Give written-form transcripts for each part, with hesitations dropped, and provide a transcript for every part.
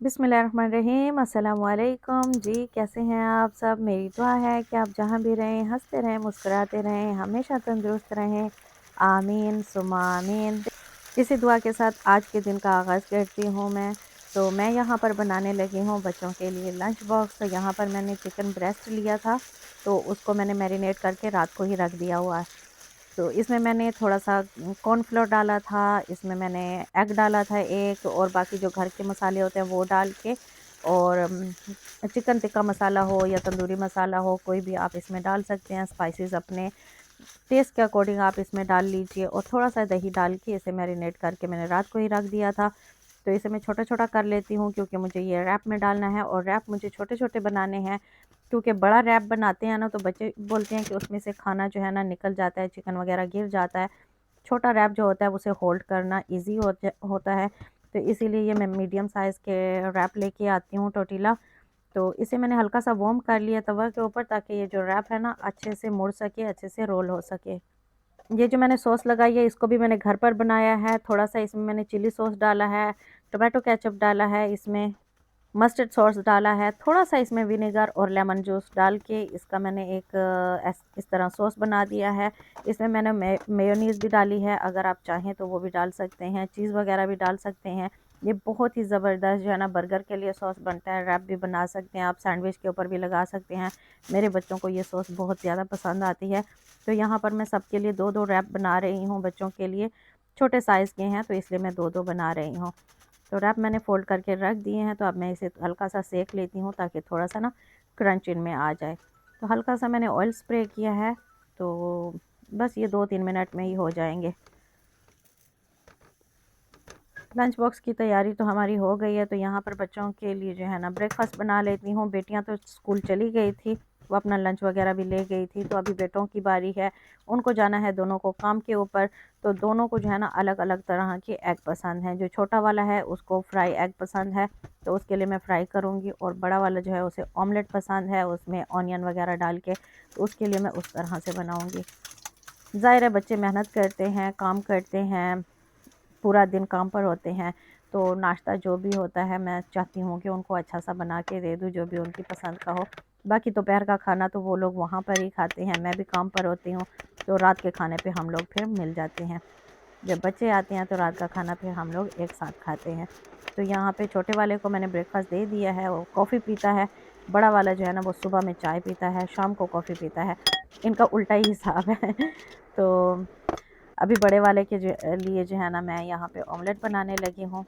बिस्मिल्लाहिर्रहमानिर्रहीम अस्सलाम वालेकुम जी। कैसे हैं आप सब? मेरी दुआ है कि आप जहाँ भी रहें हंसते रहें, मुस्कुराते रहें, हमेशा तंदुरुस्त रहें। आमीन सुमा आमीन। इसी दुआ के साथ आज के दिन का आगाज़ करती हूँ मैं। तो मैं यहाँ पर बनाने लगी हूँ बच्चों के लिए लंच बॉक्स। तो यहाँ पर मैंने चिकन ब्रेस्ट लिया था, तो उसको मैंने मैरिनेट करके रात को ही रख दिया हुआ है। तो इसमें मैंने थोड़ा-सा कॉर्नफ्लोर डाला था, इसमें मैंने एग डाला था एक, और बाकी जो घर के मसाले होते हैं वो डाल के, और चिकन टिक्का मसाला हो या तंदूरी मसाला हो, कोई भी आप इसमें डाल सकते हैं। स्पाइसेस अपने टेस्ट के अकॉर्डिंग आप इसमें डाल लीजिए, और थोड़ा-सा दही डाल के इसे मैरिनेट करके मैंने रात को ही रख दिया था। तो इसे मैं छोटा-छोटा कर लेती हूँ क्योंकि मुझे ये रैप में डालना है, और रैप मुझे छोटे-छोटे बनाने हैं क्योंकि बड़ा रैप बनाते हैं ना तो बच्चे बोलते हैं कि उसमें से खाना जो है ना निकल जाता है, चिकन वगैरह गिर जाता है। छोटा रैप जो होता है उसे होल्ड करना ईज़ी होता है। तो इसीलिए ये मैं मीडियम साइज़ के रैप लेके आती हूँ टोर्टिला। तो इसे मैंने हल्का सा वार्म कर लिया तवा के ऊपर, ताकि ये जो रैप है ना अच्छे से मुड़ सके, अच्छे से रोल हो सके। ये जो मैंने सॉस लगाई है इसको भी मैंने घर पर बनाया है। थोड़ा-सा इसमें मैंने चिली सॉस डाला है, टोमेटो केचअप डाला है इसमें, मस्टर्ड सॉस डाला है, थोड़ा-सा इसमें विनेगर और लेमन जूस डाल के इसका मैंने एक इस तरह सॉस बना दिया है। इसमें मैंने मेयोनीज़ भी डाली है, अगर आप चाहें तो वो भी डाल सकते हैं, चीज़ वगैरह भी डाल सकते हैं। ये बहुत ही ज़बरदस्त जो है ना बर्गर के लिए सॉस बनता है, रैप भी बना सकते हैं आप, सैंडविच के ऊपर भी लगा सकते हैं। मेरे बच्चों को ये सॉस बहुत ज़्यादा पसंद आती है। तो यहाँ पर मैं सबके लिए 2-2 रैप बना रही हूँ बच्चों के लिए, छोटे साइज़ के हैं तो इसलिए मैं 2-2 बना रही हूँ। तो रैप मैंने फ़ोल्ड करके रख दिए हैं, तो अब मैं इसे हल्का-सा सेक लेती हूँ ताकि थोड़ा-सा ना क्रंच इनमें आ जाए। तो हल्का-सा मैंने ऑयल स्प्रे किया है, तो बस ये 2-3 मिनट में ही हो जाएँगे। लंच बॉक्स की तैयारी तो हमारी हो गई है, तो यहाँ पर बच्चों के लिए जो है ना ब्रेकफ़ास्ट बना लेती हूँ। बेटियाँ तो स्कूल चली गई थी, वो अपना लंच वग़ैरह भी ले गई थी, तो अभी बेटों की बारी है। उनको जाना है दोनों को काम के ऊपर, तो दोनों को जो है ना अलग-अलग तरह के एग पसंद हैं। जो छोटा वाला है उसको फ्राई एग पसंद है, तो उसके लिए मैं फ्राई करूँगी, और बड़ा वाला जो है उसे ऑमलेट पसंद है, उसमें ऑनियन वग़ैरह डाल के, तो उसके लिए मैं उस तरह से बनाऊँगी। ज़ाहिर है बच्चे मेहनत करते हैं, काम करते हैं, पूरा दिन काम पर होते हैं, तो नाश्ता जो भी होता है मैं चाहती हूँ कि उनको अच्छा-सा बना के दे दूँ, जो भी उनकी पसंद का हो। बाकी दोपहर का खाना तो वो लोग वहाँ पर ही खाते हैं, मैं भी काम पर होती हूँ, तो रात के खाने पे हम लोग फिर मिल जाते हैं। जब बच्चे आते हैं तो रात का खाना फिर हम लोग एक साथ खाते हैं। तो यहाँ पे छोटे वाले को मैंने ब्रेकफ़ास्ट दे दिया है, वो कॉफ़ी पीता है। बड़ा वाला जो है ना वो सुबह में चाय पीता है, शाम को कॉफ़ी पीता है। इनका उल्टा ही हिसाब है। तो अभी बड़े वाले के लिए जो है ना मैं यहाँ पे ऑमलेट बनाने लगी हूँ।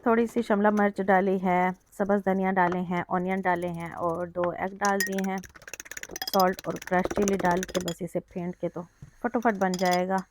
थोड़ी-सी शिमला मिर्च डाली है, सब्ज़ धनिया डाले हैं, ऑनियन डाले हैं, और 2 एग डाल दिए हैं। सॉल्ट और क्रश चिली डाल के बस इसे फेंट के तो फटाफट बन जाएगा।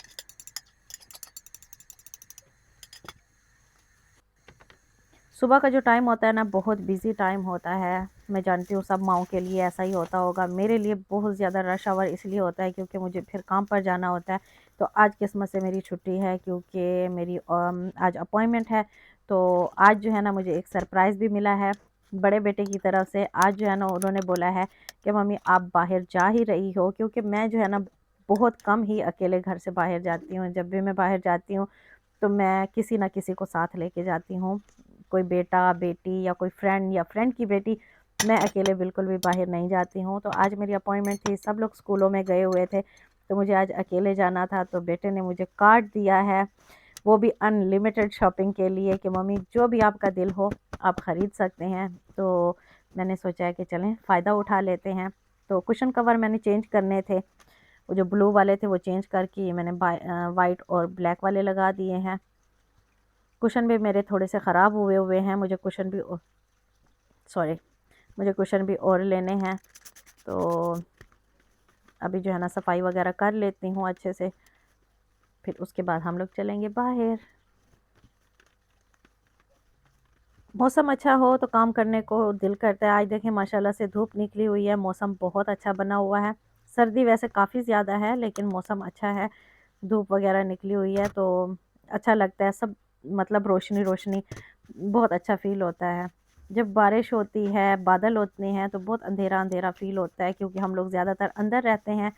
सुबह का जो टाइम होता है ना बहुत बिज़ी टाइम होता है। मैं जानती हूँ सब माँओं के लिए ऐसा ही होता होगा। मेरे लिए बहुत ज़्यादा रश आवर इसलिए होता है क्योंकि मुझे फिर काम पर जाना होता है। तो आज किस्मत से मेरी छुट्टी है क्योंकि मेरी आज अपॉइंटमेंट है। तो आज जो है ना मुझे एक सरप्राइज़ भी मिला है बड़े बेटे की तरफ से। आज जो है ना उन्होंने बोला है कि मम्मी आप बाहर जा ही रही हो, क्योंकि मैं जो है ना बहुत कम ही अकेले घर से बाहर जाती हूँ। जब भी मैं बाहर जाती हूँ तो मैं किसी न किसी को साथ लेके जाती हूँ। कोई बेटा, बेटी या कोई फ्रेंड या फ्रेंड की बेटी, मैं अकेले बिल्कुल भी बाहर नहीं जाती हूँ। तो आज मेरी अपॉइंटमेंट थी, सब लोग स्कूलों में गए हुए थे, तो मुझे आज अकेले जाना था। तो बेटे ने मुझे कार्ड दिया है, वो भी अनलिमिटेड शॉपिंग के लिए कि मम्मी जो भी आपका दिल हो, आप ख़रीद सकते हैं। तो मैंने सोचा है कि चलें फ़ायदा उठा लेते हैं। तो कुशन कवर मैंने चेंज करने थे, वो जो ब्लू वाले थे वो चेंज करके ये मैंने वाइट और ब्लैक वाले लगा दिए हैं। कुशन भी मेरे थोड़े से ख़राब हुए हुए हैं, मुझे कुशन भी सॉरी मुझे कुशन भी और लेने हैं। तो अभी जो है ना सफाई वगैरह कर लेती हूँ अच्छे से, फिर उसके बाद हम लोग चलेंगे बाहर। मौसम अच्छा हो तो काम करने को दिल करता है। आज देखें माशाल्लाह से धूप निकली हुई है, मौसम बहुत अच्छा बना हुआ है। सर्दी वैसे काफ़ी ज़्यादा है लेकिन मौसम अच्छा है, धूप वगैरह निकली हुई है तो अच्छा लगता है सब, मतलब रोशनी-रोशनी बहुत अच्छा फ़ील होता है। जब बारिश होती है, बादल होते हैं तो बहुत अंधेरा-अंधेरा फ़ील होता है क्योंकि हम लोग ज़्यादातर अंदर रहते हैं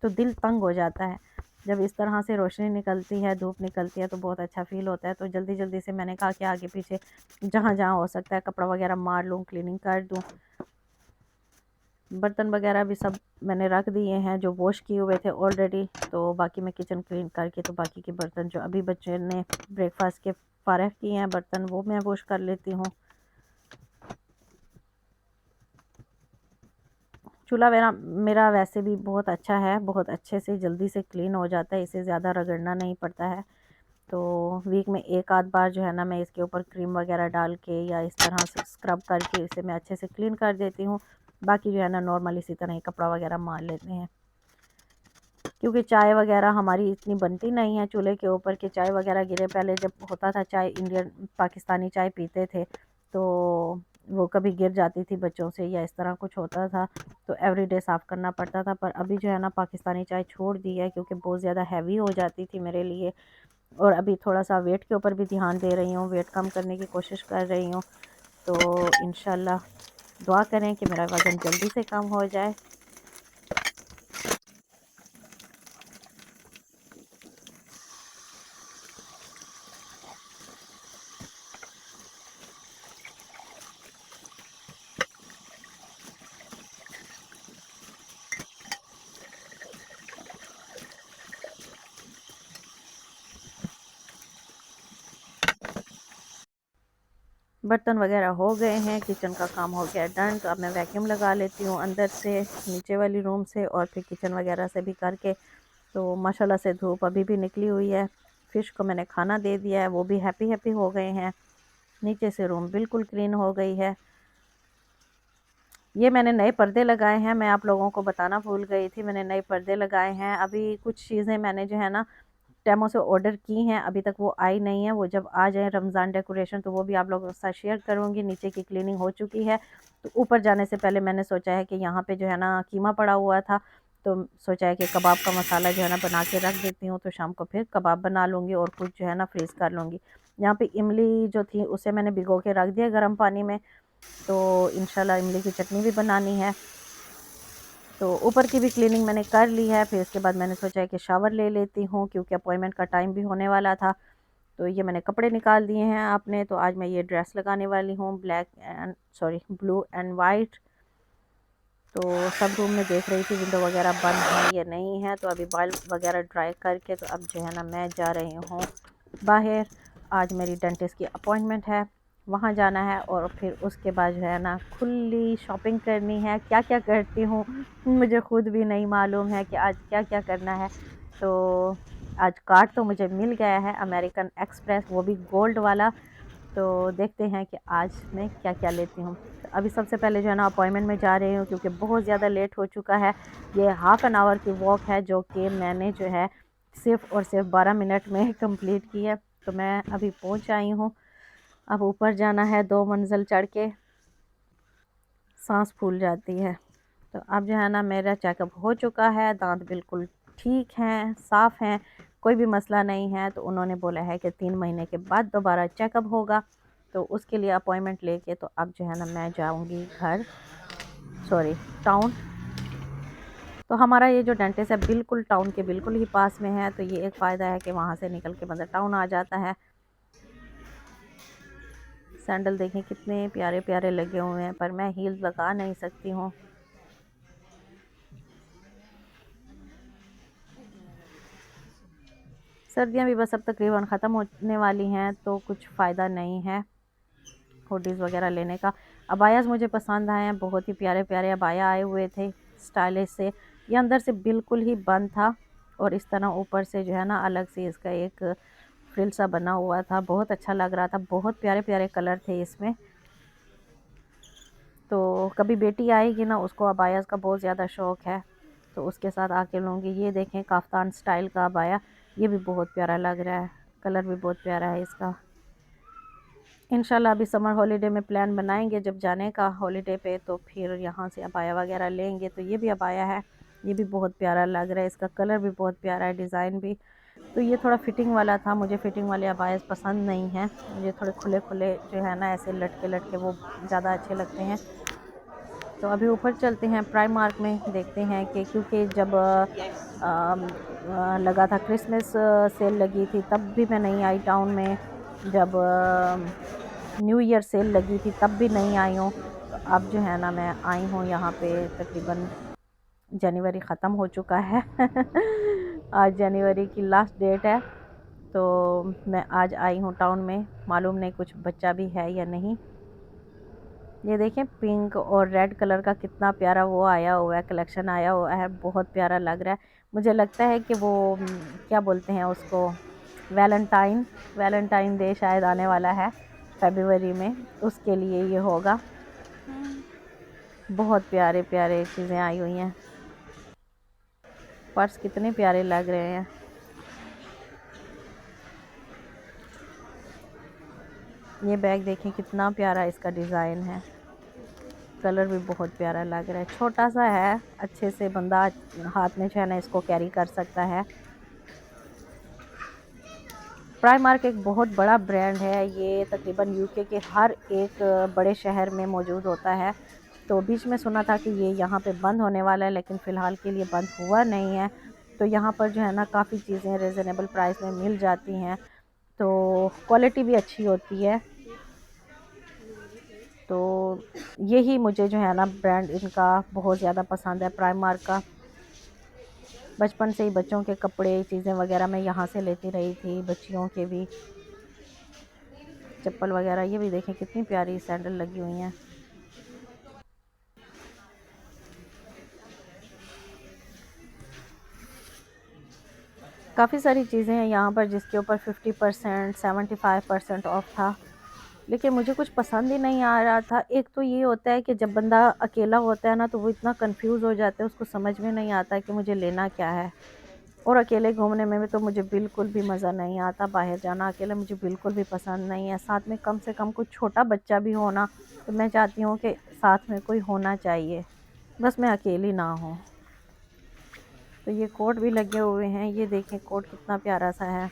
तो दिल तंग हो जाता है। जब इस तरह से रोशनी निकलती है, धूप निकलती है तो बहुत अच्छा फ़ील होता है। तो जल्दी-जल्दी से मैंने कहा कि आगे-पीछे जहाँ-जहाँ हो सकता है कपड़ा वगैरह मार लूँ, क्लीनिंग कर दूँ। बर्तन वगैरह भी सब मैंने रख दिए हैं जो वॉश किए हुए थे ऑलरेडी। तो बाकी मैं किचन क्लीन करके तो बाकी के बर्तन जो अभी बच्चे ने ब्रेकफ़ास्ट के फ़ारग किए हैं बर्तन वो मैं वॉश कर लेती हूँ। चूल्हा मेरा मेरा वैसे भी बहुत अच्छा है, बहुत अच्छे से जल्दी से क्लीन हो जाता है, इसे ज़्यादा रगड़ना नहीं पड़ता है। तो वीक में 1 आध बार जो है ना मैं इसके ऊपर क्रीम वगैरह डाल के या इस तरह से स्क्रब करके इसे मैं अच्छे से क्लीन कर देती हूँ। बाकी जो है ना नॉर्मल इसी तरह ही कपड़ा वगैरह मार लेते हैं। क्योंकि चाय वगैरह हमारी इतनी बनती नहीं है चूल्हे के ऊपर कि चाय वगैरह गिरे। पहले जब होता था चाय इंडियन पाकिस्तानी चाय पीते थे तो वो कभी गिर जाती थी बच्चों से या इस तरह कुछ होता था तो एवरीडे साफ़ करना पड़ता था। पर अभी जो है ना पाकिस्तानी चाय छोड़ दी है क्योंकि बहुत ज़्यादा हैवी हो जाती थी मेरे लिए। और अभी थोड़ा-सा वेट के ऊपर भी ध्यान दे रही हूँ, वेट कम करने की कोशिश कर रही हूँ। तो इंशाल्लाह दुआ करें कि मेरा वज़न जल्दी से कम हो जाए। बर्तन वगैरह हो गए हैं, किचन का काम हो गया डन। तो अब मैं वैक्यूम लगा लेती हूँ अंदर से, नीचे वाली रूम से और फिर किचन वगैरह से भी करके। तो माशाल्लाह से धूप अभी भी निकली हुई है। फ़िश को मैंने खाना दे दिया है, वो भी हैप्पी-हैप्पी हो गए हैं। नीचे से रूम बिल्कुल क्लीन हो गई है। ये मैंने नए पर्दे लगाए हैं, मैं आप लोगों को बताना भूल गई थी, मैंने नए पर्दे लगाए हैं। अभी कुछ चीज़ें मैंने जो है ना टेमो से ऑर्डर की हैं, अभी तक वो आई नहीं है। वो जब आ जाए रमज़ान डेकोरेशन तो वो भी आप लोगों के साथ शेयर करूँगी। नीचे की क्लीनिंग हो चुकी है, तो ऊपर जाने से पहले मैंने सोचा है कि यहाँ पे जो है ना कीमा पड़ा हुआ था, तो सोचा है कि कबाब का मसाला जो है ना बना के रख देती हूँ, तो शाम को फिर कबाब बना लूँगी और कुछ जो है ना फ्रीज़ कर लूँगी। यहाँ पे इमली जो थी उसे मैंने भिगो के रख दिया गर्म पानी में, तो इंशाल्लाह इमली की चटनी भी बनानी है। तो ऊपर की भी क्लीनिंग मैंने कर ली है। फिर इसके बाद मैंने सोचा है कि शावर ले लेती हूँ क्योंकि अपॉइंटमेंट का टाइम भी होने वाला था। तो ये मैंने कपड़े निकाल दिए हैं अपने, तो आज मैं ये ड्रेस लगाने वाली हूँ ब्लू एंड वाइट। तो सब रूम में देख रही थी विंडो वगैरह बंद है या नहीं है, तो अभी बाल वगैरह ड्राई करके तो अब जो है ना मैं जा रही हूँ बाहर। आज मेरी डेंटिस्ट की अपॉइंटमेंट है, वहाँ जाना है और फिर उसके बाद जो है ना खुली शॉपिंग करनी है। क्या-क्या करती हूँ मुझे खुद भी नहीं मालूम है कि आज क्या-क्या करना है। तो आज कार्ड तो मुझे मिल गया है अमेरिकन एक्सप्रेस, वो भी गोल्ड वाला। तो देखते हैं कि आज मैं क्या-क्या लेती हूँ। तो अभी सबसे पहले जो है ना अपॉइंटमेंट में जा रही हूँ क्योंकि बहुत ज़्यादा लेट हो चुका है। ये हाफ़ एन आवर की वॉक है जो कि मैंने जो है सिर्फ़ और सिर्फ़ 12 मिनट में कंप्लीट की है। तो मैं अभी पहुँच आई हूँ। अब ऊपर जाना है 2 मंज़िल चढ़ के, साँस फूल जाती है। तो अब जो है ना मेरा चेकअप हो चुका है, दाँत बिल्कुल ठीक हैं, साफ़ हैं, कोई भी मसला नहीं है। तो उन्होंने बोला है कि 3 महीने के बाद दोबारा चेकअप होगा, तो उसके लिए अपॉइंटमेंट लेके तो अब जो है ना मैं जाऊँगी घर, सॉरी टाउन। तो हमारा ये जो डेंटिस्ट है बिल्कुल टाउन के बिल्कुल ही पास में है, तो ये एक फ़ायदा है कि वहाँ से निकल के बंदा टाउन आ जाता है। सैंडल देखें कितने प्यारे-प्यारे लगे हुए हैं, पर मैं हील्स लगा नहीं सकती हूँ। सर्दियाँ भी बस अब तकरीबन ख़त्म होने वाली हैं, तो कुछ फ़ायदा नहीं है हुडीज़ वग़ैरह लेने का। अबायाज़ मुझे पसंद आए हैं, बहुत ही प्यारे-प्यारे अबाया आए हुए थे स्टाइलिश से। ये अंदर से बिल्कुल ही बंद था और इस तरह ऊपर से जो है ना अलग से इसका एक फ्रिल सा बना हुआ था, बहुत अच्छा लग रहा था, बहुत प्यारे-प्यारे कलर थे इसमें। तो कभी बेटी आएगी ना उसको अबायाज़ का बहुत ज़्यादा शौक़ है, तो उसके साथ आके लूँगी। ये देखें काफ्तान स्टाइल का अबाया, ये भी बहुत प्यारा लग रहा है, कलर भी बहुत प्यारा है इसका। इंशाल्लाह अभी समर हॉलिडे में प्लान बनाएंगे जब जाने का हॉलिडे पे, तो फिर यहाँ से अबाया वगैरह लेंगे। तो ये भी अबाया है, ये भी बहुत प्यारा लग रहा है, इसका कलर भी बहुत प्यारा है, डिज़ाइन भी। तो ये थोड़ा फिटिंग वाला था, मुझे फिटिंग वाले अबाया पसंद नहीं है, मुझे थोड़े खुले खुले जो है ना ऐसे लटके लटके वो ज़्यादा अच्छे लगते हैं। तो अभी ऊपर चलते हैं प्राइमार्क में, देखते हैं कि क्योंकि जब लगा था क्रिसमस सेल लगी थी तब भी मैं नहीं आई टाउन में, जब न्यू ईयर सेल लगी थी तब भी नहीं आई हूँ। तो अब जो है ना मैं आई हूँ यहाँ पे, तकरीबन जनवरी ख़त्म हो चुका है आज जनवरी की लास्ट डेट है। तो मैं आज आई हूँ टाउन में, मालूम नहीं कुछ बच्चा भी है या नहीं। ये देखें पिंक और रेड कलर का कितना प्यारा वो आया हुआ है, कलेक्शन आया हुआ है, बहुत प्यारा लग रहा है। मुझे लगता है कि वो क्या बोलते हैं उसको, वैलेंटाइन डे शायद आने वाला है फरवरी में, उसके लिए ये होगा। बहुत प्यारे प्यारे चीज़ें आई हुई हैं, पर्स कितने प्यारे लग रहे हैं। ये बैग देखें कितना प्यारा इसका डिज़ाइन है, कलर भी बहुत प्यारा लग रहा है, छोटा सा है, अच्छे से बंदा हाथ में जो है ना इसको कैरी कर सकता है। प्राइमार्क एक बहुत बड़ा ब्रांड है, ये तकरीबन यूके के हर एक बड़े शहर में मौजूद होता है। तो बीच में सुना था कि ये यहाँ पे बंद होने वाला है, लेकिन फ़िलहाल के लिए बंद हुआ नहीं है। तो यहाँ पर जो है ना काफ़ी चीज़ें रिजनेबल प्राइस में मिल जाती हैं, तो क्वालिटी भी अच्छी होती है। तो यही मुझे जो है ना ब्रांड इनका बहुत ज़्यादा पसंद है, प्राइमार्क का। बचपन से ही बच्चों के कपड़े चीज़ें वगैरह मैं यहाँ से लेती रही थी, बच्चियों के भी चप्पल वगैरह। ये भी देखें कितनी प्यारी सैंडल लगी हुई हैं। काफ़ी सारी चीज़ें हैं यहाँ पर जिसके ऊपर 50% 75% ऑफ था, लेकिन मुझे कुछ पसंद ही नहीं आ रहा था। एक तो ये होता है कि जब बंदा अकेला होता है ना तो वो इतना कंफ्यूज हो जाता है, उसको समझ में नहीं आता है कि मुझे लेना क्या है। और अकेले घूमने में भी तो मुझे बिल्कुल भी मज़ा नहीं आता, बाहर जाना अकेले मुझे बिल्कुल भी पसंद नहीं है। साथ में कम से कम कोई छोटा बच्चा भी हो ना, तो मैं चाहती हूँ कि साथ में कोई होना चाहिए, बस मैं अकेली ना हूँ। तो ये कोट भी लगे हुए हैं, ये देखें कोट कितना प्यारा सा है,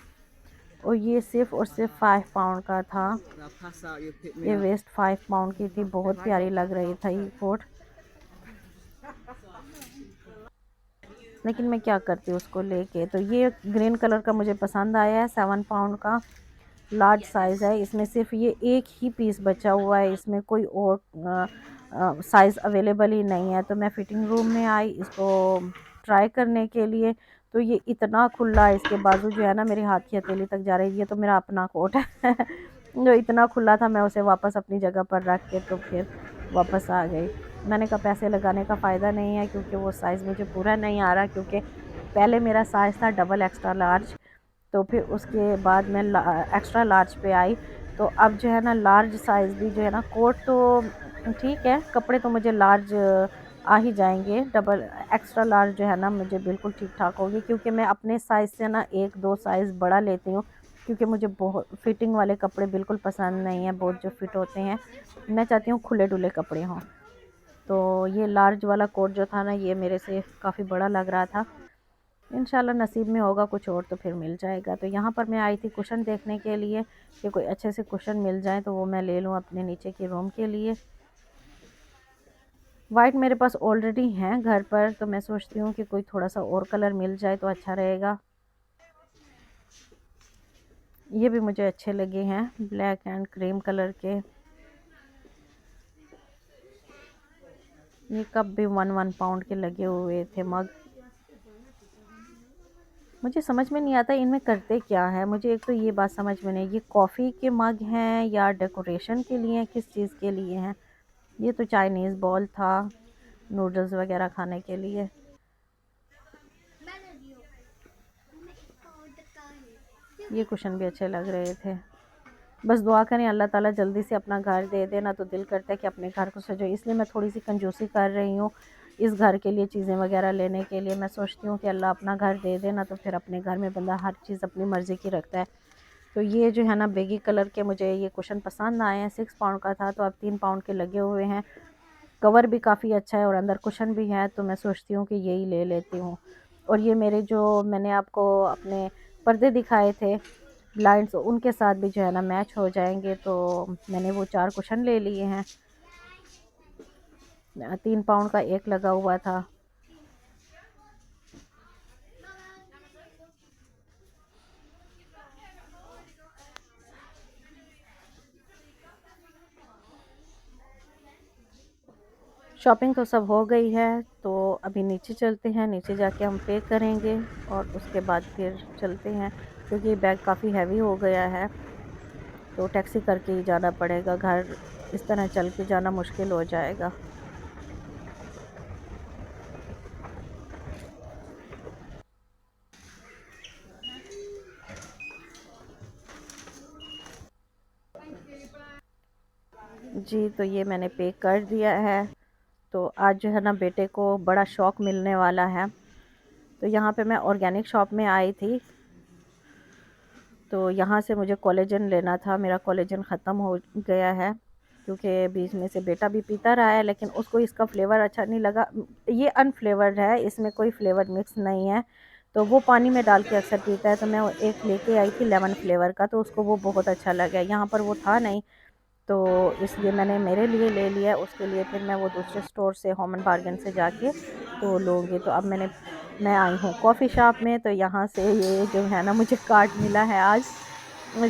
और ये सिर्फ़ और सिर्फ 5 पाउंड का था। ये वेस्ट 5 पाउंड की थी, बहुत प्यारी लग रही था ये कोट, लेकिन मैं क्या करती हूँ उसको लेके। तो ये ग्रीन कलर का मुझे पसंद आया है, 7 पाउंड का लार्ज साइज़ है। इसमें सिर्फ ये एक ही पीस बचा हुआ है, इसमें कोई और साइज़ अवेलेबल ही नहीं है। तो मैं फ़िटिंग रूम में आई इसको ट्राई करने के लिए, तो ये इतना खुला है, इसके बाजू जो है ना मेरे हाथ की हथेली तक जा रही है। ये तो मेरा अपना कोट है जो इतना खुला था, मैं उसे वापस अपनी जगह पर रख के तो फिर वापस आ गई। मैंने कहा पैसे लगाने का फ़ायदा नहीं है, क्योंकि वो साइज़ मुझे पूरा नहीं आ रहा, क्योंकि पहले मेरा साइज़ था डबल एक्स्ट्रा लार्ज, तो फिर उसके बाद मैं एक्स्ट्रा लार्ज पे आई। तो अब जो है ना लार्ज साइज़ भी जो है ना, कोट तो ठीक है, कपड़े तो मुझे लार्ज आ ही जाएंगे, डबल एक्स्ट्रा लार्ज जो है ना मुझे बिल्कुल ठीक ठाक होगी, क्योंकि मैं अपने साइज़ से ना 1-2 साइज़ बड़ा लेती हूँ, क्योंकि मुझे बहुत फिटिंग वाले कपड़े बिल्कुल पसंद नहीं है, बहुत जो फिट होते हैं, मैं चाहती हूँ खुले डुले कपड़े हों। तो ये लार्ज वाला कोट जो था ना, ये मेरे से काफ़ी बड़ा लग रहा था। इंशाल्लाह नसीब में होगा कुछ और तो फिर मिल जाएगा। तो यहाँ पर मैं आई थी कुशन देखने के लिए कि कोई अच्छे से कुशन मिल जाए तो वो मैं ले लूँ अपने नीचे के रूम के लिए। वाइट मेरे पास ऑलरेडी हैं घर पर, तो मैं सोचती हूँ कि कोई थोड़ा सा और कलर मिल जाए तो अच्छा रहेगा। ये भी मुझे अच्छे लगे हैं, ब्लैक एंड क्रीम कलर के। ये कप भी 1 पाउंड के लगे हुए थे मग। मुझे समझ में नहीं आता इनमें करते क्या है, मुझे एक तो ये बात समझ में नहीं, ये कॉफ़ी के मग हैं या डेकोरेशन के लिए हैं, किस चीज़ के लिए हैं। ये तो चाइनीज़ बॉल था, नूडल्स वगैरह खाने के लिए। ये कुशन भी अच्छे लग रहे थे। बस दुआ करें अल्लाह ताला जल्दी से अपना घर दे दे, ना तो दिल करता है कि अपने घर को सजो, इसलिए मैं थोड़ी सी कंजूसी कर रही हूँ इस घर के लिए, चीज़ें वगैरह लेने के लिए। मैं सोचती हूँ कि अल्लाह अपना घर दे दे, ना तो फिर अपने घर में बंदा हर चीज़ अपनी मर्ज़ी की रखता है। तो ये जो है ना बेगी कलर के मुझे ये कुशन पसंद आए हैं। 6 पाउंड का था, तो अब 3 पाउंड के लगे हुए हैं। कवर भी काफ़ी अच्छा है और अंदर कुशन भी है, तो मैं सोचती हूँ कि यही ले लेती हूँ। और ये मेरे जो मैंने आपको अपने पर्दे दिखाए थे ब्लाइंड्स, उनके साथ भी जो है ना मैच हो जाएंगे, तो मैंने वो 4 कुशन ले लिए हैं। 3 पाउंड का एक लगा हुआ था। शॉपिंग तो सब हो गई है, तो अभी नीचे चलते हैं। नीचे जाके हम पे करेंगे और उसके बाद फिर चलते हैं, क्योंकि बैग काफ़ी हैवी हो गया है, तो टैक्सी करके ही जाना पड़ेगा। घर इस तरह चल के जाना मुश्किल हो जाएगा। जी, तो ये मैंने पे कर दिया है। तो आज जो है ना बेटे को बड़ा शौक़ मिलने वाला है। तो यहाँ पे मैं ऑर्गेनिक शॉप में आई थी, तो यहाँ से मुझे कोलेजन लेना था। मेरा कोलेजन ख़त्म हो गया है, क्योंकि बीच में से बेटा भी पीता रहा है, लेकिन उसको इसका फ्लेवर अच्छा नहीं लगा। ये अनफ्लेवर्ड है, इसमें कोई फ्लेवर मिक्स नहीं है, तो वो पानी में डाल के अक्सर पीता है। तो मैं एक लेके आई थी लेमन फ्लेवर का, तो उसको वो बहुत अच्छा लगा। यहाँ पर वो था नहीं, तो इसलिए मैंने मेरे लिए ले लिया। उसके लिए फिर मैं वो दूसरे स्टोर से होम एंड बार्गेन से जाके तो लूँगी। तो अब मैं आई हूँ कॉफ़ी शॉप में, तो यहाँ से ये जो है ना मुझे कार्ड मिला है आज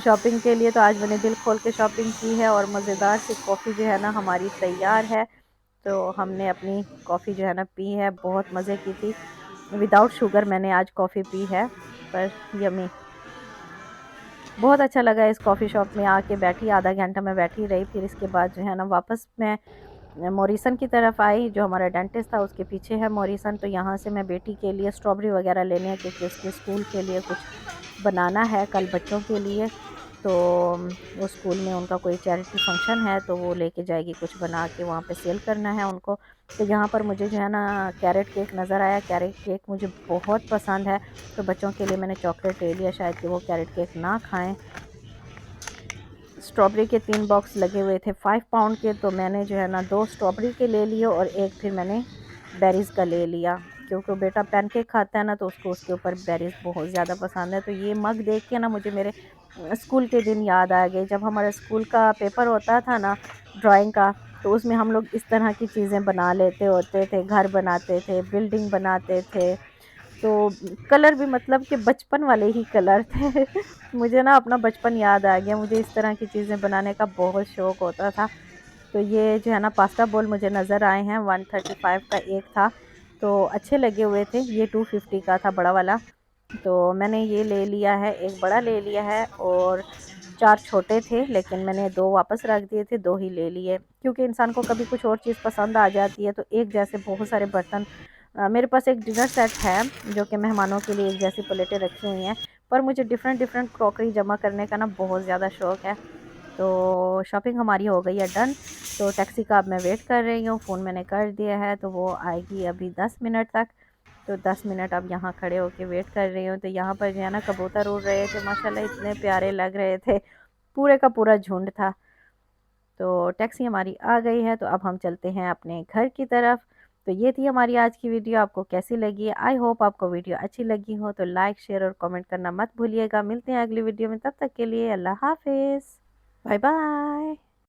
शॉपिंग के लिए। तो आज मैंने दिल खोल के शॉपिंग की है और मज़ेदार सी कॉफ़ी जो है ना हमारी तैयार है। तो हमने अपनी कॉफ़ी जो है ना पी है, बहुत मज़े की थी। विदाउट शुगर मैंने आज कॉफ़ी पी है, पर यमी, बहुत अच्छा लगा इस कॉफ़ी शॉप में आके। बैठी आधा घंटा मैं बैठी रही, फिर इसके बाद जो है ना वापस मैं मॉरिसन की तरफ आई। जो हमारा डेंटिस्ट था उसके पीछे है मॉरिसन, तो यहाँ से मैं बेटी के लिए स्ट्रॉबेरी वगैरह लेने हैं, क्योंकि उसके स्कूल के लिए कुछ बनाना है कल बच्चों के लिए। तो वो स्कूल में उनका कोई चैरिटी फंक्शन है, तो वो लेके जाएगी कुछ बना के, वहाँ पे सेल करना है उनको। तो यहाँ पर मुझे जो है ना कैरेट केक नज़र आया। कैरेट केक मुझे बहुत पसंद है, तो बच्चों के लिए मैंने चॉकलेट ले लिया, शायद कि वो कैरेट केक ना खाएं। स्ट्रॉबेरी के 3 बॉक्स लगे हुए थे 5 पाउंड के, तो मैंने जो है ना 2 स्ट्रॉबेरी के ले लिए और एक फिर मैंने बेरीज़ का ले लिया, क्योंकि बेटा पैनकेक खाता है ना, तो उसको उसके ऊपर बेरीज़ बहुत ज़्यादा पसंद है। तो ये मग देख के ना मुझे मेरे स्कूल के दिन याद आ गए। जब हमारे स्कूल का पेपर होता था ना ड्राइंग का, तो उसमें हम लोग इस तरह की चीज़ें बना लेते होते थे, घर बनाते थे, बिल्डिंग बनाते थे। तो कलर भी मतलब कि बचपन वाले ही कलर थे। मुझे ना अपना बचपन याद आ गया, मुझे इस तरह की चीज़ें बनाने का बहुत शौक़ होता था। तो ये जो है ना पास्ता बोल मुझे नज़र आए हैं, 135 का एक था, तो अच्छे लगे हुए थे। ये 250 का था बड़ा वाला, तो मैंने ये ले लिया है, एक बड़ा ले लिया है और 4 छोटे थे, लेकिन मैंने 2 वापस रख दिए थे, 2 ही ले लिए, क्योंकि इंसान को कभी कुछ और चीज़ पसंद आ जाती है। तो एक जैसे बहुत सारे बर्तन, मेरे पास एक डिनर सेट है जो कि मेहमानों के लिए एक जैसी प्लेटें रखी हुई हैं, पर मुझे डिफ़रेंट डिफ़रेंट क्रॉकरी जमा करने का ना बहुत ज़्यादा शौक़ है। तो शॉपिंग हमारी हो गई है डन। तो टैक्सी का अब मैं वेट कर रही हूँ, फ़ोन मैंने कर दिया है, तो वो आएगी अभी 10 मिनट तक। तो 10 मिनट अब यहाँ खड़े होके वेट कर रही हूँ। तो यहाँ पर जो है ना कबूतर उड़ रहे थे, माशाल्लाह इतने प्यारे लग रहे थे, पूरे का पूरा झुंड था। तो टैक्सी हमारी आ गई है, तो अब हम चलते हैं अपने घर की तरफ। तो ये थी हमारी आज की वीडियो, आपको कैसी लगी? आई होप आपको वीडियो अच्छी लगी हो, तो लाइक, शेयर और कमेंट करना मत भूलिएगा। मिलते हैं अगली वीडियो में, तब तक के लिए अल्लाह हाफ़िज़, बाय बाय।